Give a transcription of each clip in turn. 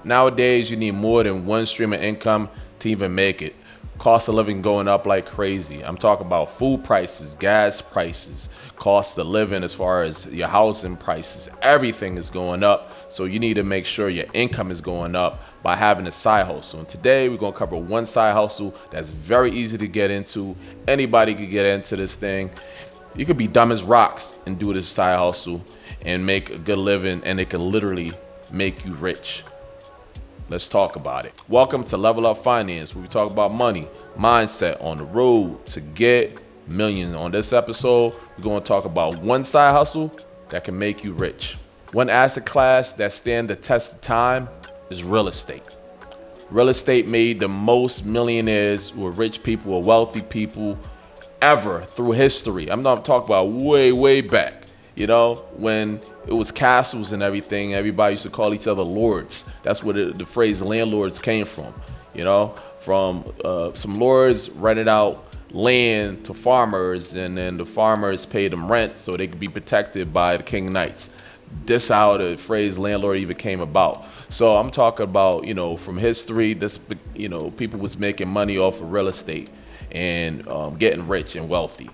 Nowadays, you need more than one stream of income to even make it. Cost of living going up like crazy. I'm talking about food prices, gas prices, cost of living as far as your housing prices. Everything is going up. So you need to make sure your income is going up by having a side hustle. And today we're going to cover one side hustle that's very easy to get into. Anybody could get into this thing. You could be dumb as rocks and do this side hustle and make a good living, and it can literally make you rich. Let's talk about it. Welcome to Level Up Finance, where we talk about money, mindset on the road to get millions. On this episode, we're going to talk about one side hustle that can make you rich. One asset class that stands the test of time is real estate. Real estate made the most millionaires or rich people or wealthy people ever through history. I'm not talking about way back, when it was castles and everything. Everybody used to call each other lords. That's where the phrase landlords came from. From some lords rented out land to farmers, and then the farmers paid them rent so they could be protected by the king knights. This how the phrase landlord even came about. So I'm talking about, from history, people was making money off of real estate and getting rich and wealthy.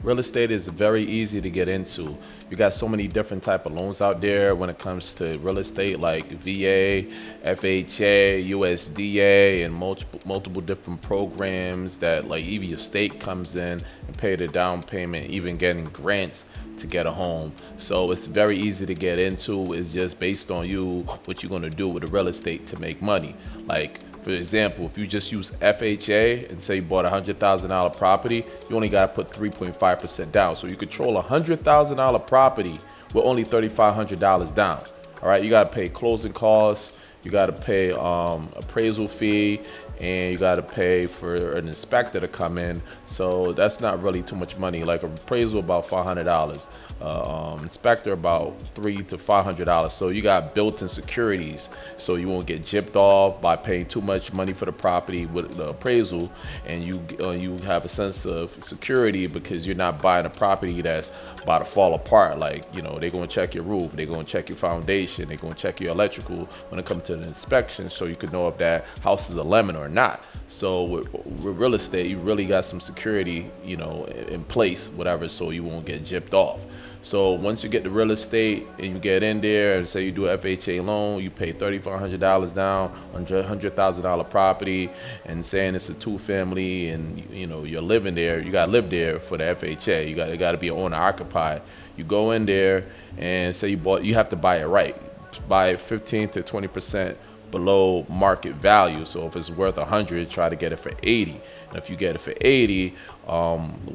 Real estate is very easy to get into. You got so many different type of loans out there when it comes to real estate, like VA, FHA, USDA, and multiple different programs that, like, even your state comes in and pay the down payment, even getting grants to get a home. So it's very easy to get into. It's just based on you, what you're going to do with the real estate to make money. Like, for example, if you just use FHA and say you bought a $100,000 property, you only got to put 3.5% down. So you control a $100,000 property with only $3,500 down. All right, you got to pay closing costs, you got to pay appraisal fee, and you got to pay for an inspector to come in. So that's not really too much money. Like an appraisal about $500, inspector about $300 to $500. So you got built-in securities, so you won't get gypped off by paying too much money for the property with the appraisal, and you have a sense of security because you're not buying a property that's about to fall apart. Like, they're going to check your roof, they're going to check your foundation, they're going to check your electrical when it comes to the inspection, so you can know if that house is a lemon or not. So with real estate, you really got some security, in place, whatever, so you won't get gypped off. So once you get the real estate and you get in there and say you do an FHA loan, you pay $3,500 down on a $100,000 property, and saying it's a two-family, and you're living there, you got to live there for the FHA. You got to be owner occupied. You go in there and say you have to buy it right. Buy it 15 to 20% below market value. So if it's worth 100, try to get it for 80. And if you get it for 80,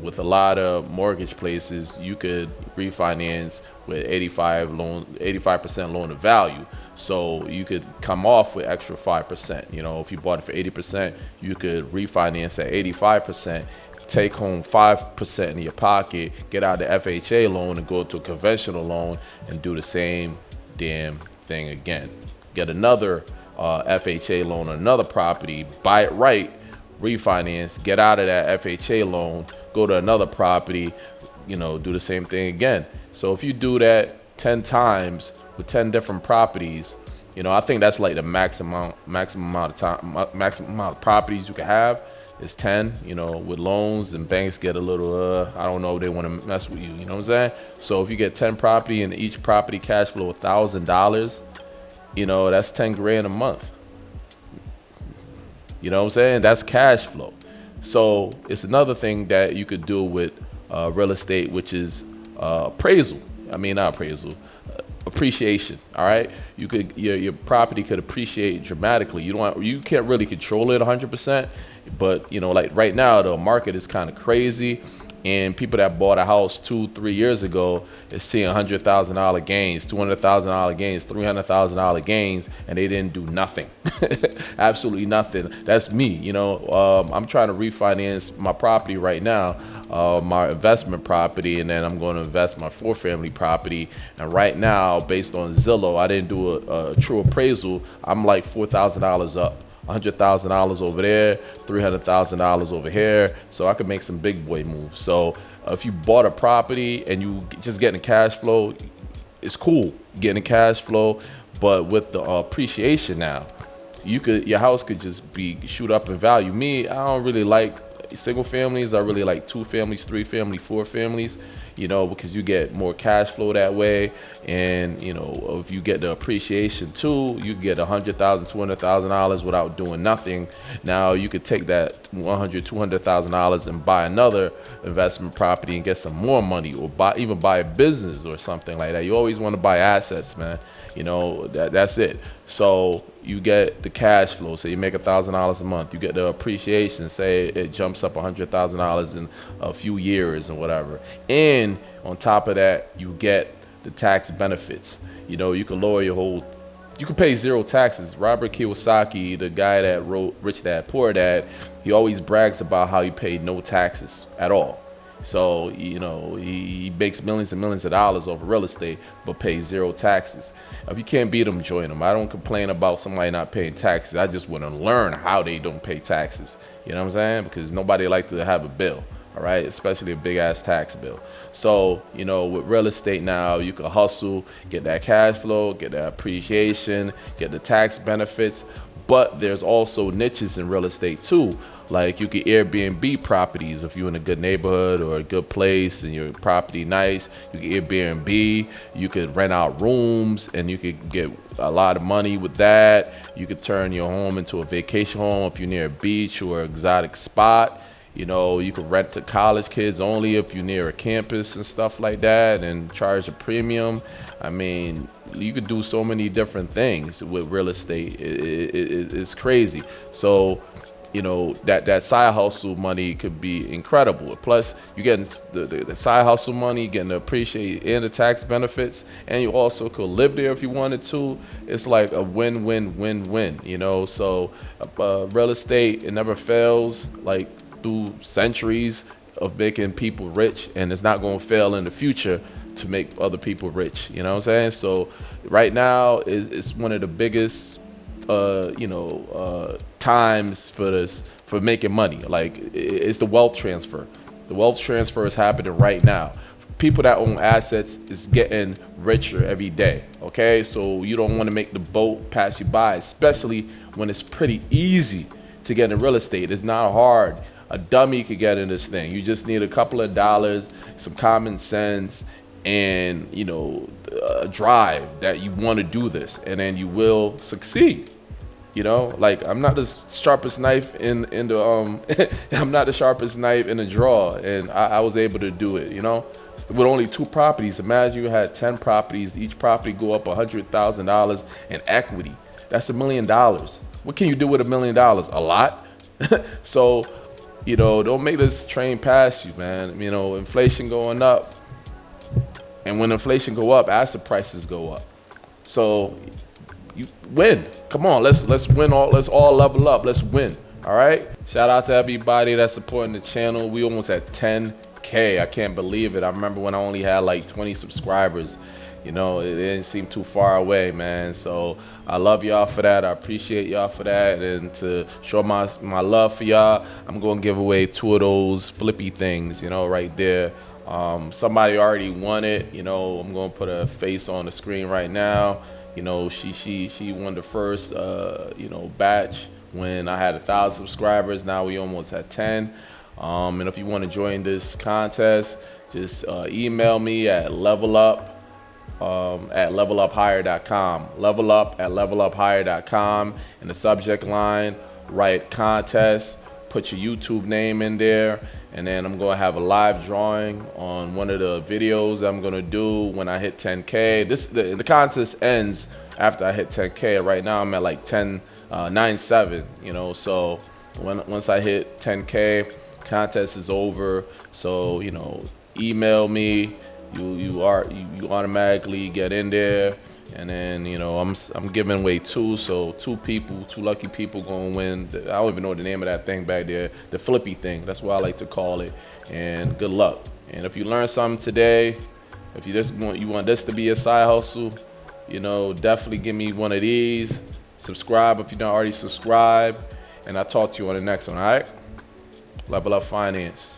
with a lot of mortgage places, you could refinance with 85% loan to value. So you could come off with extra 5%. If you bought it for 80%, you could refinance at 85%. Take home 5% in your pocket, get out the FHA loan and go to a conventional loan and do the same damn thing again. Get another FHA loan on another property, buy it right, refinance, get out of that FHA loan, go to another property, do the same thing again. So if you do that 10 times with 10 different properties, I think that's like the maximum amount of properties you can have is 10. With loans, and banks get a little, I don't know, they want to mess with you. You know what I'm saying? So if you get 10 property and each property cash flow $1,000, that's 10 grand a month. You know what I'm saying? That's cash flow. So it's another thing that you could do with real estate, which is appraisal. I mean, not appraisal, appreciation. All right, your property could appreciate dramatically. You can't really control it 100%, but like right now the market is kind of crazy. And people that bought a house 2-3 years ago is seeing $100,000 gains, $200,000 gains, $300,000 gains, and they didn't do nothing, absolutely nothing. That's me. I'm trying to refinance my property right now, my investment property, and then I'm going to invest my 4-family property. And right now, based on Zillow, I didn't do a true appraisal. I'm like $4,000 up. $100,000 over there, $300,000 over here, so I could make some big boy moves. So if you bought a property and you just getting cash flow, it's cool getting cash flow, But with the appreciation now, your house could just be shoot up in value. Me, I don't really like single families. I really like 2 families, 3 family, 4 families, because you get more cash flow that way. And if you get the appreciation too, you get $100,000, $200,000 without doing nothing. Now you could take that $100,000, $200,000 and buy another investment property and get some more money, or even buy a business or something like that. You always want to buy assets, man. That's it. So you get the cash flow. Say you make $1,000 a month. You get the appreciation. Say it jumps up $100,000 in a few years and whatever. And on top of that, you get the tax benefits. You can lower you can pay 0 taxes. Robert Kiyosaki, the guy that wrote Rich Dad Poor Dad, he always brags about how he paid no taxes at all. So, he makes millions and millions of dollars over real estate, but pays 0 taxes. If you can't beat them, join them. I don't complain about somebody not paying taxes. I just want to learn how they don't pay taxes. You know what I'm saying? Because nobody likes to have a bill, all right? Especially a big ass tax bill. So, with real estate now, you can hustle, get that cash flow, get that appreciation, get the tax benefits. But there's also niches in real estate too. Like you can Airbnb properties if you're in a good neighborhood or a good place and your property nice. You can Airbnb. You could rent out rooms and you could get a lot of money with that. You could turn your home into a vacation home if you're near a beach or an exotic spot. You could rent to college kids only if you're near a campus and stuff like that, and charge a premium. I mean, you could do so many different things with real estate. It's crazy. So, that side hustle money could be incredible. Plus, you're getting the side hustle money, getting the appreciate and the tax benefits, and you also could live there if you wanted to. It's like a win-win-win-win. So real estate, it never fails. Like through centuries of making people rich, and it's not going to fail in the future to make other people rich. You know what I'm saying? So right now it's one of the biggest times for making money. Like it's the wealth transfer. The wealth transfer is happening right now. People that own assets is getting richer every day. Okay, so you don't want to make the boat pass you by, especially when it's pretty easy to get in real estate. It's not hard. A dummy could get in this thing. You just need a couple of dollars, some common sense, and a drive that you want to do this, and then you will succeed. Like I'm not the sharpest knife in the I'm not the sharpest knife in the drawer, and I was able to do it. With only 2 properties. Imagine you had 10 properties. Each property go up $100,000 in equity. That's $1 million. What can you do with $1 million? A lot. So, don't make this train pass you, man. Inflation going up, and when inflation go up, asset prices go up. So you win. Come on, let's win all. Let's all level up. Let's win. All right. Shout out to everybody that's supporting the channel. We almost at 10K. I can't believe it. I remember when I only had like 20 subscribers. It didn't seem too far away, man. So I love y'all for that. I appreciate y'all for that. And to show my love for y'all, I'm going to give away 2 of those flippy things, right there. Somebody already won it. I'm going to put a face on the screen right now. She won the first, batch when I had 1,000 subscribers. Now we almost at 10. And if you want to join this contest, just email me at levelup at leveluphire.com. Levelup at leveluphire.com. In the subject line, write contest, put your YouTube name in there, and then I'm going to have a live drawing on one of the videos I'm going to do when I hit 10K. The contest ends after I hit 10K. Right now I'm at like 9.7, so once I hit 10K, contest is over. So, email me. You automatically get in there, and then I'm giving away 2, so 2 lucky people gonna win. I don't even know the name of that thing back there, the flippy thing. That's what I like to call it. And good luck. And if you learned something today, if you want this to be a side hustle, definitely give me one of these. Subscribe if you don't already subscribe, and I'll talk to you on the next one. All right, Level Up Finance.